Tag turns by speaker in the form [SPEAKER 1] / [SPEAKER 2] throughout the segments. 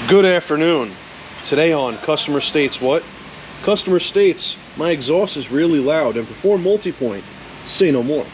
[SPEAKER 1] Good afternoon. Today on Customer States what? Customer states, my exhaust is really loud and before multi-point, say no more.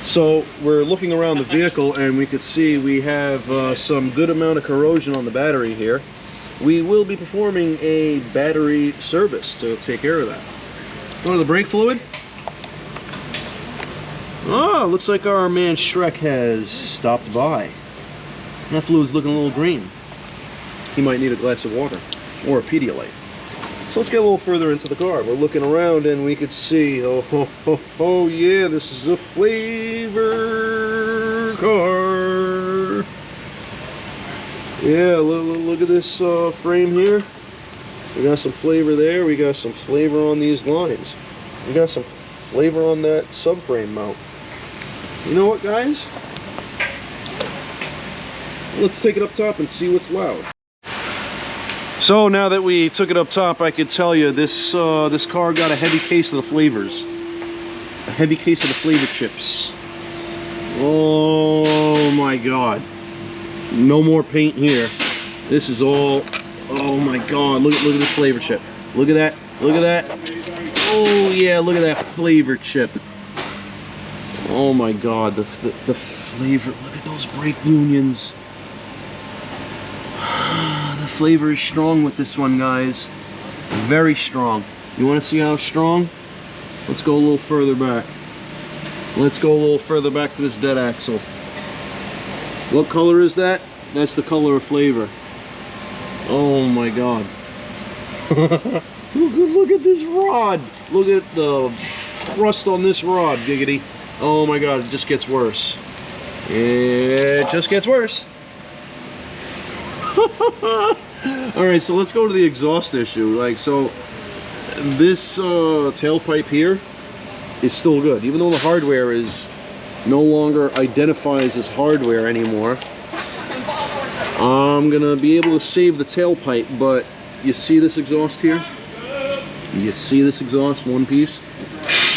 [SPEAKER 1] So we're looking around the vehicle and we can see we have some good amount of corrosion on the battery here. We will be performing a battery service to take care of that. Go to the brake fluid. Oh, looks like our man Shrek has stopped by. That fluid's looking a little green. He might need a glass of water or a Pedialyte. So let's get a little further into the car. We're looking around and we could see, oh yeah, this is a flavor car. Yeah, look at this frame here. We got some flavor there. We got some flavor on these lines. We got some flavor on that subframe mount. You know what, guys? Let's take it up top and see what's loud. So now that we took it up top, I could tell you this this car got a heavy case of the flavors. A heavy case of the flavor chips. Oh my God. No more paint here. This is all, oh my God, look at this flavor chip. Look at that, look at that. Oh yeah, look at that flavor chip. Oh my God, the flavor, look at those brake unions. The flavor is strong with this one, guys. Very strong. You want to see how strong? Let's go a little further back. Let's go a little further back to this dead axle. What color is that? That's the color of flavor. Oh my God. Look at this rod. Look at the crust on this rod, giggity. Oh my God, it just gets worse. It just gets worse. Alright, so let's go to the exhaust issue. Like, so this tailpipe here is still good, even though the hardware is no longer identifies as hardware anymore. I'm gonna be able to save the tailpipe, but you see this exhaust here? You see this exhaust, one piece?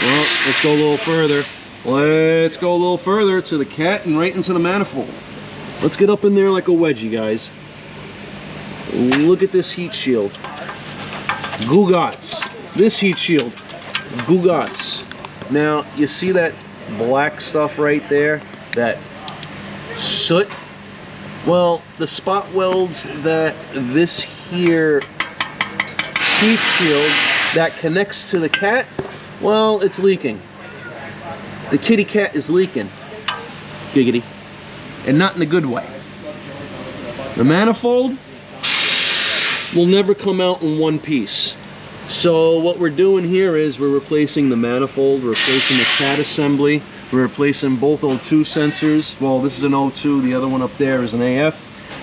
[SPEAKER 1] Well, let's go a little further. Let's go a little further to the cat and right into the manifold. Let's get up in there like a wedgie, guys. Look at this heat shield. Gugats. This heat shield. Gugats. Now, you see that black stuff right there? That soot? Well, the spot welds that this here heat shield that connects to the cat, well, it's leaking. The kitty cat is leaking. Giggity. And not in a good way. The manifold will never come out in one piece. So what we're doing here is we're replacing the manifold, replacing the cat assembly, we're replacing both O2 sensors. Well, this is an O2, the other one up there is an AF.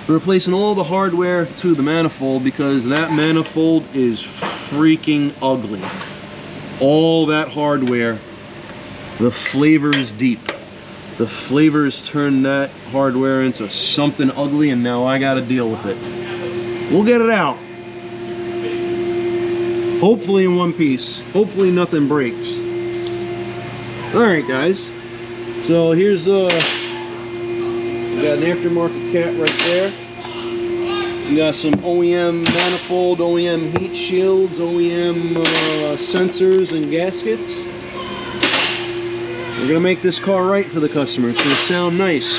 [SPEAKER 1] We're replacing all the hardware to the manifold because that manifold is freaking ugly. All that hardware, the flavor is deep. The flavors turned that hardware into something ugly and now I gotta deal with it. We'll get it out. Hopefully in one piece. Hopefully nothing breaks. Alright guys. So here's we got an aftermarket cat right there. We got some OEM manifold, OEM heat shields, OEM sensors and gaskets. We're gonna make this car right for the customer. It's gonna sound nice.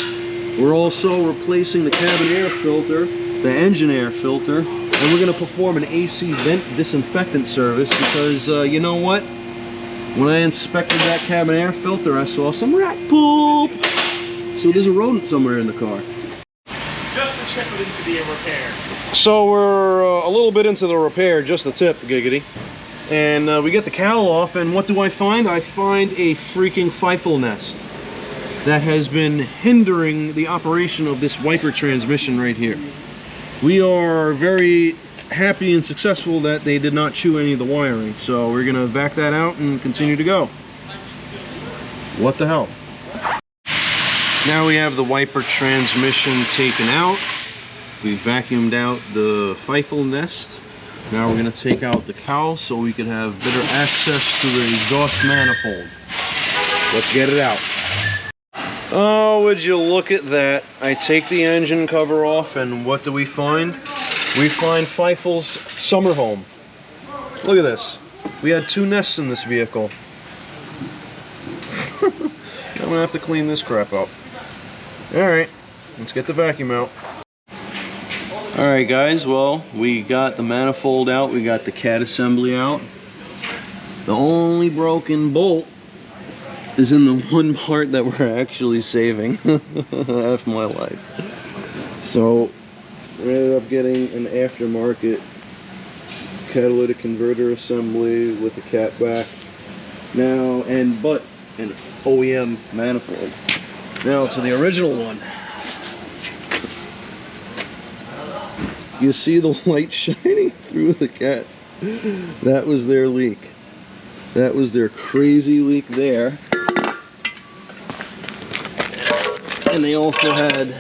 [SPEAKER 1] We're also replacing the cabin air filter, the engine air filter, and we're going to perform an AC vent disinfectant service because you know what? When I inspected that cabin air filter, I saw some rat poop. So there's a rodent somewhere in the car.
[SPEAKER 2] Just a tip into the repair.
[SPEAKER 1] So we're a little bit into the repair, just the tip, giggity. And we get the cowl off, and what do I find? I find a freaking Feivel nest that has been hindering the operation of this wiper transmission right here. We are very happy and successful that they did not chew any of the wiring, so we're gonna vac that out and continue to go. What the hell? Now we have the wiper transmission taken out. We vacuumed out the Feivel nest. Now we're gonna take out the cowl so we can have better access to the exhaust manifold. Let's get it out. Oh, would you look at that? I take the engine cover off, and what do we find? We find Feivel's summer home. Look at this. We had 2 nests in this vehicle. I'm gonna have to clean this crap up. Alright, let's get the vacuum out. Alright guys, well, we got the manifold out, we got the cat assembly out. The only broken bolt is in the one part that we're actually saving. Half my life. So, we ended up getting an aftermarket catalytic converter assembly with a cat back. Now, but an OEM manifold. Now to the original one. You see the light shining through the cat? That was their leak. That was their crazy leak there. And they also had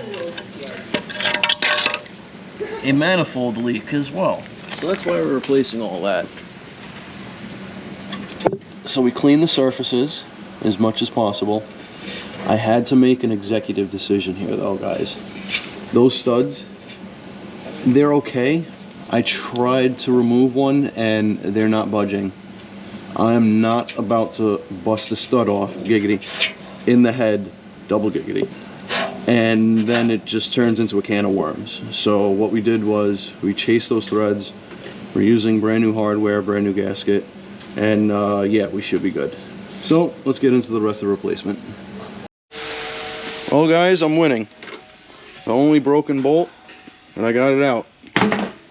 [SPEAKER 1] a manifold leak as well. So that's why we're replacing all that. So we clean the surfaces as much as possible. I had to make an executive decision here though, guys. Those studs, they're okay. I tried to remove one and they're not budging. I'm not about to bust a stud off, giggity, in the head, double giggity. And then it just turns into a can of worms. So what we did was we chased those threads. We're using brand new hardware, brand new gasket, and yeah, we should be good. So let's get into the rest of the replacement. Well guys, I'm winning. The only broken bolt, and I got it out.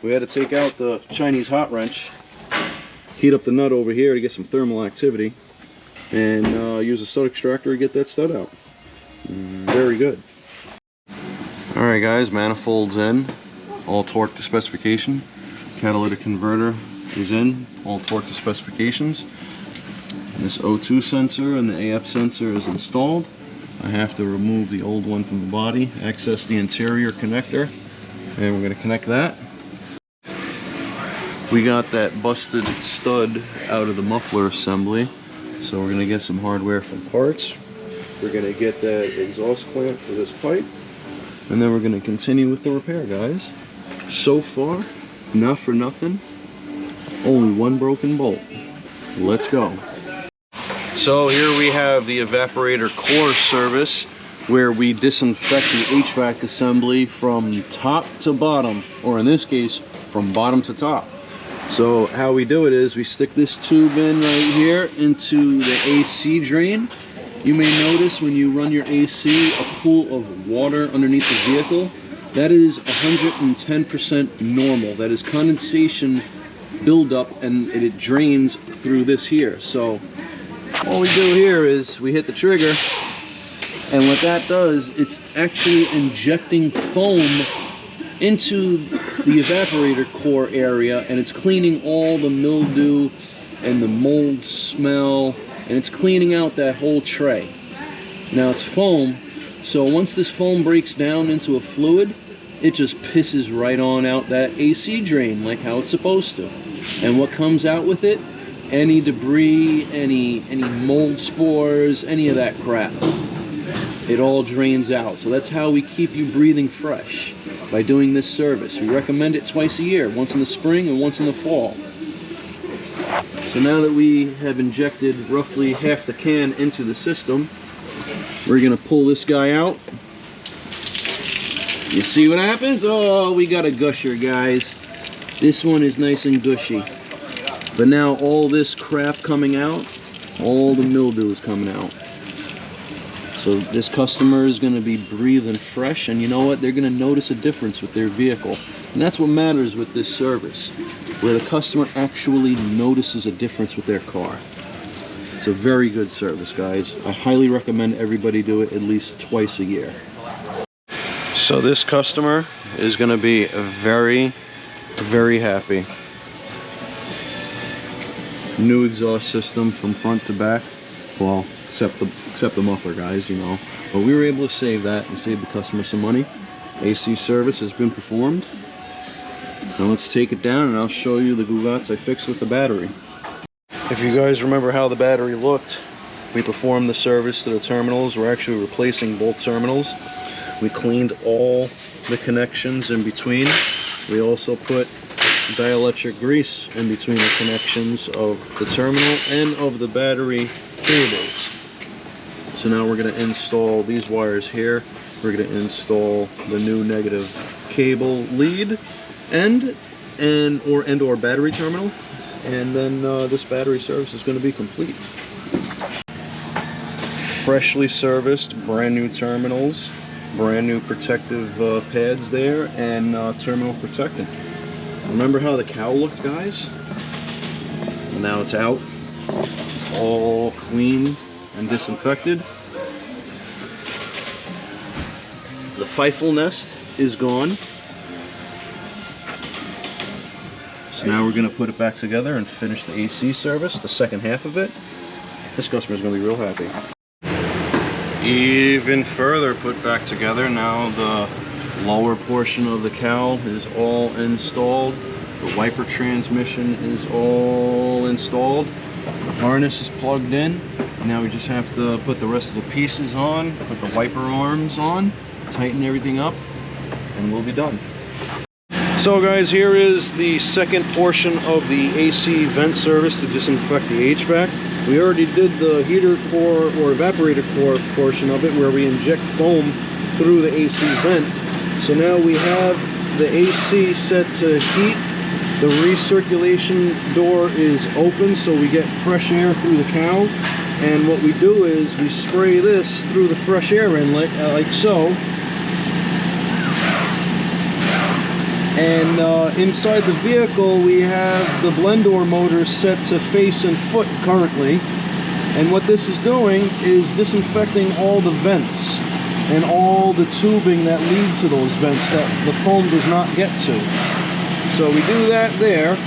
[SPEAKER 1] We had to take out the Chinese hot wrench, heat up the nut over here to get some thermal activity, and use a stud extractor to get that stud out. Very good. Alright guys, manifold's in, all torqued to specification. Catalytic converter is in, all torqued to specifications. This O2 sensor and the AF sensor is installed. I have to remove the old one from the body, access the interior connector, and we're going to connect that. We got that busted stud out of the muffler assembly, so we're going to get some hardware from parts. We're going to get that exhaust clamp for this pipe, and then we're going to continue with the repair, guys. So far, not for nothing, only one broken bolt. Let's go. So here we have the evaporator core service, where we disinfect the HVAC assembly from top to bottom, or in this case, from bottom to top. So how we do it is we stick this tube in right here into the AC drain. You may notice when you run your AC a pool of water underneath the vehicle. That is 110% normal. That is condensation buildup, and it drains through this here. So all we do here is we hit the trigger, and what that does, it's actually injecting foam into the evaporator core area, and it's cleaning all the mildew and the mold smell, and it's cleaning out that whole tray. Now it's foam, so once this foam breaks down into a fluid, it just pisses right on out that AC drain like how it's supposed to. And what comes out with it? Any debris, any mold spores, any of that crap. It all drains out. So that's how we keep you breathing fresh, by doing this service. We recommend it twice a year, once in the spring and once in the fall. So now that we have injected roughly half the can into the system, we're gonna pull this guy out. You see what happens? Oh, we got a gusher, guys. This one is nice and gushy. But now all this crap coming out, all the mildew is coming out. So this customer is going to be breathing fresh, and you know what? They're going to notice a difference with their vehicle. And that's what matters with this service, where the customer actually notices a difference with their car. It's a very good service, guys. I highly recommend everybody do it at least twice a year. So this customer is going to be very, very happy. New exhaust system from front to back. Well, except the muffler, guys, you know. But we were able to save that and save the customer some money. AC service has been performed. Now let's take it down and I'll show you the H.V.A.C I fixed with the battery. If you guys remember how the battery looked We performed the service to the terminals. We're actually replacing both terminals. We cleaned all the connections in between. We also put dielectric grease in between the connections of the terminal and of the battery cables. So now we're going to install these wires here. We're going to install the new negative cable lead or battery terminal, and then this battery service is going to be complete. Freshly serviced, brand new terminals, brand new protective pads there, and terminal protectant. Remember how the cowl looked, guys? Now it's out. It's all clean and disinfected. The Feivel nest is gone. So now we're going to put it back together and finish the AC service, the second half of it. This customer's going to be real happy. Even further put back together. Now the lower portion of the cowl is all installed. The wiper transmission is all installed. The harness is plugged in. Now we just have to put the rest of the pieces on, put the wiper arms on, tighten everything up, and we'll be done. So guys, here is the second portion of the AC vent service to disinfect the HVAC. We already did the heater core or evaporator core portion of it, where we inject foam through the AC vent. So now we have the AC set to heat. The recirculation door is open, so we get fresh air through the cowl. And what we do is we spray this through the fresh air inlet, like so. And inside the vehicle we have the blend-door motor set to face and foot currently. And what this is doing is disinfecting all the vents and all the tubing that lead to those vents that the foam does not get to. So we do that there.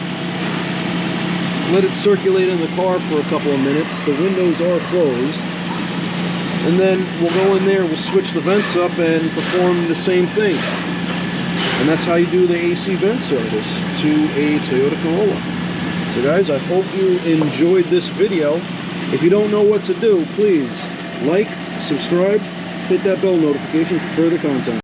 [SPEAKER 1] Let it circulate in the car for a couple of minutes. The windows are closed. And then we'll go in there, we'll switch the vents up and perform the same thing. And that's how you do the AC vent service to a Toyota Corolla. So guys, I hope you enjoyed this video. If you don't know what to do, please like, subscribe, hit that bell notification for further content.